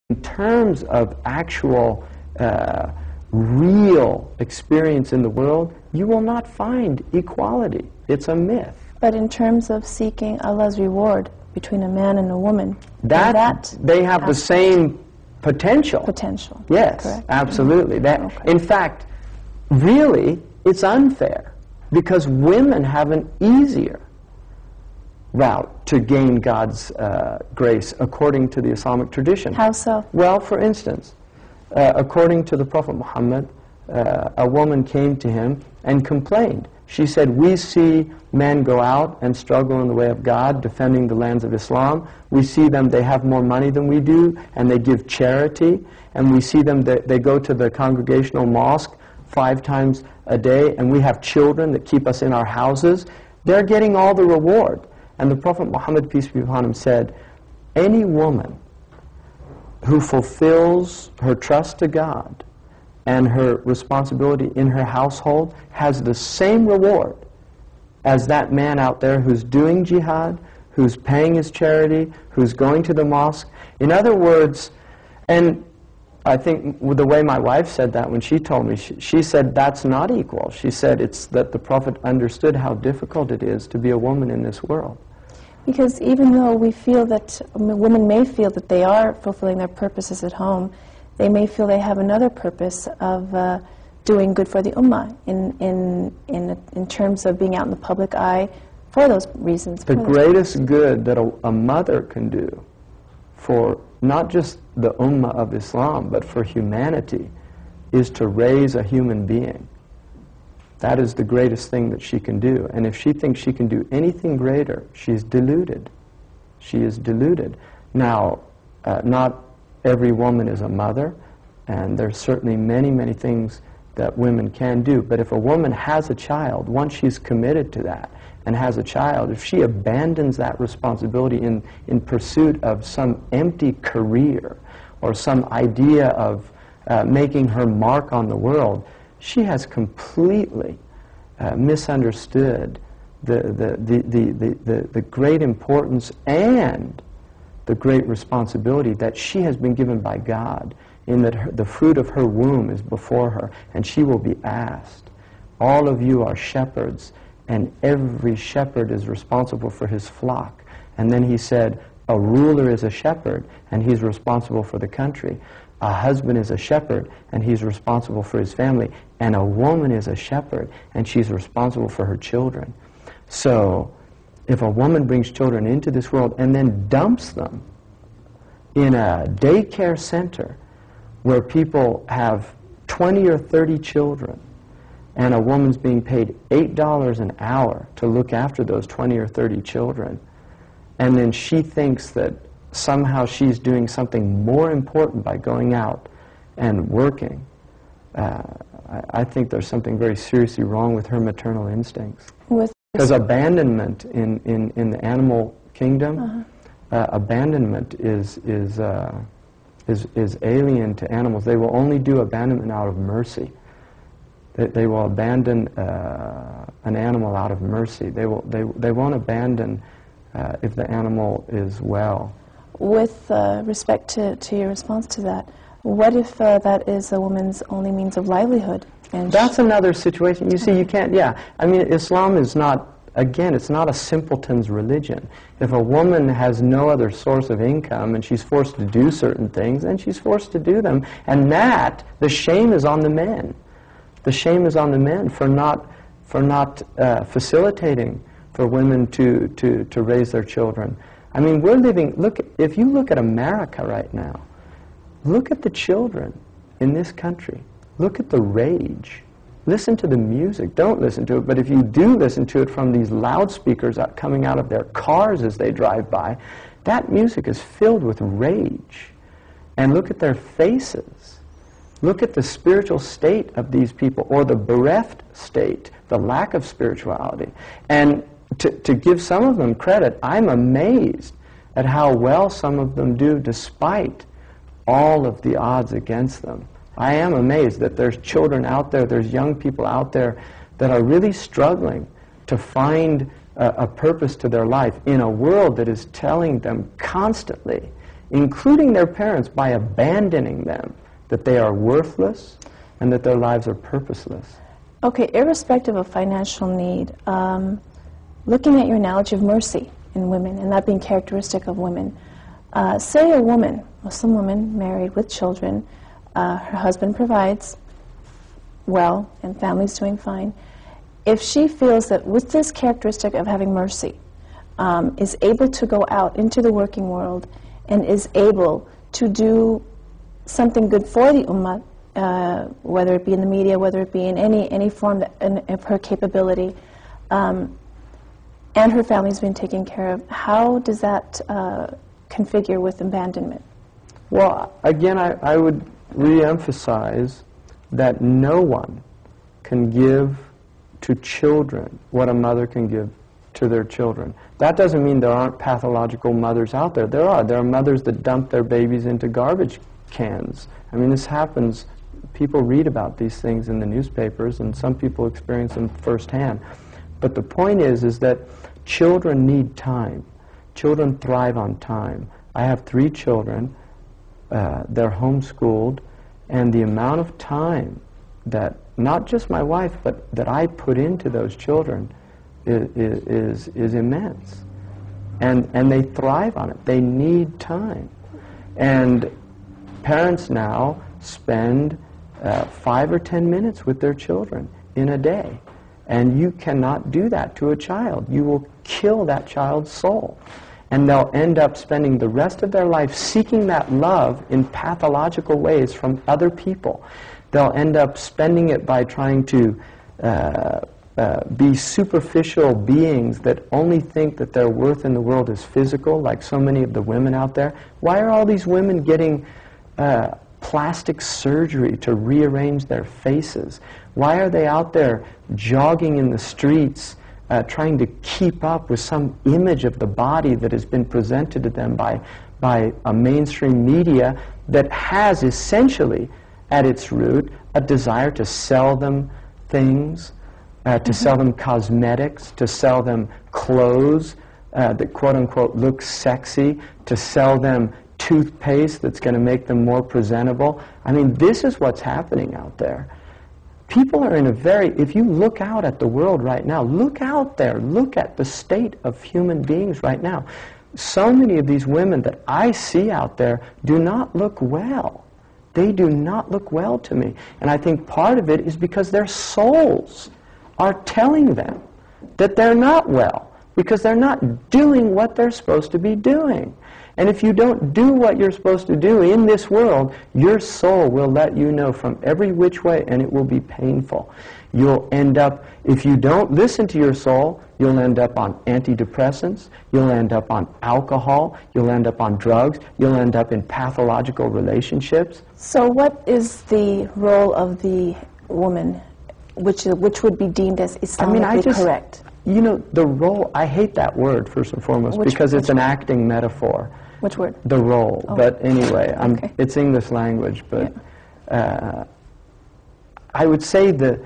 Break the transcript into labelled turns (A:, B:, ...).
A: in terms of actual real experience in the world, you will not find equality. It's a myth.
B: But in terms of seeking Allah's reward between a man and a woman,
A: that they have the same potential.
B: Potential.
A: Yes,
B: correct?
A: absolutely. That,
B: okay.
A: In fact, really, it's unfair because women have an easier route to gain God's grace according to the Islamic tradition.
B: How so?
A: Well, for instance, according to the Prophet Muhammad, a woman came to him and complained. She said, we see men go out and struggle in the way of God, defending the lands of Islam. We see them, they have more money than we do, and they give charity. And we see them, they go to the congregational mosque 5 times a day, and we have children that keep us in our houses. They're getting all the reward. And the Prophet Muhammad, peace be upon him, said, any woman who fulfills her trust to God and her responsibility in her household has the same reward as that man out there who's doing jihad, who's paying his charity, who's going to the mosque. In other words, and I think the way my wife said that when she told me, she said that's not equal. She said it's that the Prophet understood how difficult it is to be a woman in this world.
B: Because even though we feel that, women may feel that they are fulfilling their purposes at home, they may feel they have another purpose of doing good for the ummah in terms of being out in the public eye for those reasons.
A: The greatest good that a mother can do for not just the ummah of Islam, but for humanity, is to raise a human being. That is the greatest thing that she can do. And if she thinks she can do anything greater, she's deluded. She is deluded. Now, not every woman is a mother, and there's certainly many, many things that women can do. But if a woman has a child, once she's committed to that and has a child, if she abandons that responsibility in pursuit of some empty career or some idea of making her mark on the world, she has completely misunderstood the great importance and the great responsibility that she has been given by God, in that the fruit of her womb is before her, and she will be asked. All of you are shepherds, and every shepherd is responsible for his flock. And then he said, a ruler is a shepherd, and he's responsible for the country. A husband is a shepherd, and he's responsible for his family. And a woman is a shepherd, and she's responsible for her children. So, if a woman brings children into this world and then dumps them in a daycare center where people have 20 or 30 children, and a woman's being paid $8 an hour to look after those 20 or 30 children, and then she thinks that somehow she's doing something more important by going out and working, I think there's something very seriously wrong with her maternal instincts. Because abandonment in the animal kingdom, abandonment is alien to animals. They will only do abandonment out of mercy. They will abandon an animal out of mercy. They won't abandon if the animal is well.
B: With respect to your response to that, what if that is a woman's only means of livelihood? And
A: that's another situation. You see, you can't, I mean, Islam is not, again, it's not a simpleton's religion. If a woman has no other source of income and she's forced to do certain things, then she's forced to do them. And that, the shame is on the men. The shame is on the men for not facilitating for women to raise their children. I mean, we're living, if you look at America right now, look at the children in this country. Look at the rage. Listen to the music. Don't listen to it, but if you do listen to it from these loudspeakers coming out of their cars as they drive by, that music is filled with rage. And look at their faces. Look at the spiritual state of these people, or the bereft state, the lack of spirituality. And to give some of them credit, I'm amazed at how well some of them do despite all of the odds against them. I am amazed that there's children out there, there's young people out there that are really struggling to find a purpose to their life in a world that is telling them constantly including their parents, by abandoning them, that they are worthless and that their lives are purposeless.
B: Okay, irrespective of financial need, looking at your analogy of mercy in women and that being characteristic of women, say a woman, Muslim woman, married with children, her husband provides well and family's doing fine. If she feels that with this characteristic of having mercy, is able to go out into the working world and is able to do something good for the ummah, whether it be in the media, whether it be in any form of her capability, and her family's been taken care of, how does that configure with abandonment?
A: Well, again, I would re-emphasize that no one can give to children what a mother can give to their children. That doesn't mean there aren't pathological mothers out there. There are. There are mothers that dump their babies into garbage cans. I mean, this happens. People read about these things in the newspapers, and some people experience them firsthand. But the point is that children need time. Children thrive on time. I have 3 children. They're homeschooled, and the amount of time that not just my wife, but that I put into those children is immense. And they thrive on it. They need time. And parents now spend 5 or 10 minutes with their children in a day. And you cannot do that to a child. You will kill that child's soul. And they'll end up spending the rest of their life seeking that love in pathological ways from other people. They'll end up spending it by trying to be superficial beings that only think that their worth in the world is physical, like so many of the women out there. Why are all these women getting plastic surgery to rearrange their faces? Why are they out there jogging in the streets trying to keep up with some image of the body that has been presented to them by a mainstream media that has essentially at its root a desire to sell them things, to sell them cosmetics, to sell them clothes that quote-unquote look sexy, to sell them toothpaste that's going to make them more presentable. I mean, this is what's happening out there. People are in a very, if you look out at the world right now, look out there, look at the state of human beings right now. So many of these women that I see out there do not look well. They do not look well to me. And I think part of it is because their souls are telling them that they're not well, because they're not doing what they're supposed to be doing. And if you don't do what you're supposed to do in this world, your soul will let you know from every which way, and it will be painful. You'll end up, if you don't listen to your soul, you'll end up on antidepressants, you'll end up on alcohol, you'll end up on drugs, you'll end up in pathological relationships.
B: So what is the role of the woman, which would be deemed as Islamically correct?
A: You know, the role, I hate that word, first and foremost, because it's an acting metaphor.
B: Which word?
A: The role.
B: Oh.
A: But anyway,
B: Okay.
A: It's English language, but I would say the